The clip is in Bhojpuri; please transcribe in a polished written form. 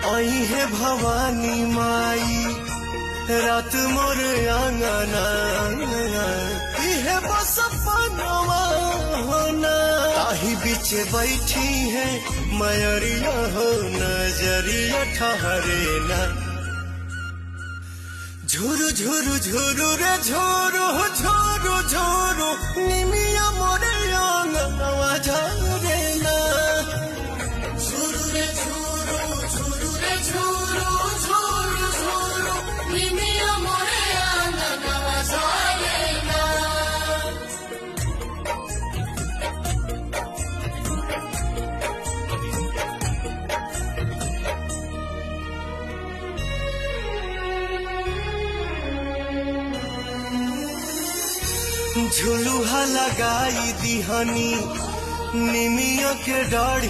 आई है भवानी माई रात मोर आंगना है बस पनवा होना ताही बीच बैठी है मयरिया हो नजरिया ठहरे ना झुरु झुरु झुरु रे झुरु झुरु झुरु निमिया मोरे आंगनवा झरे ना झुरु रे झुरु झुरु रे झुरु झुरु झुरु निमिया मोरे आंगनवा झरे ना। झुलुहा लगाई दिहनी निमिया के डाढ़ी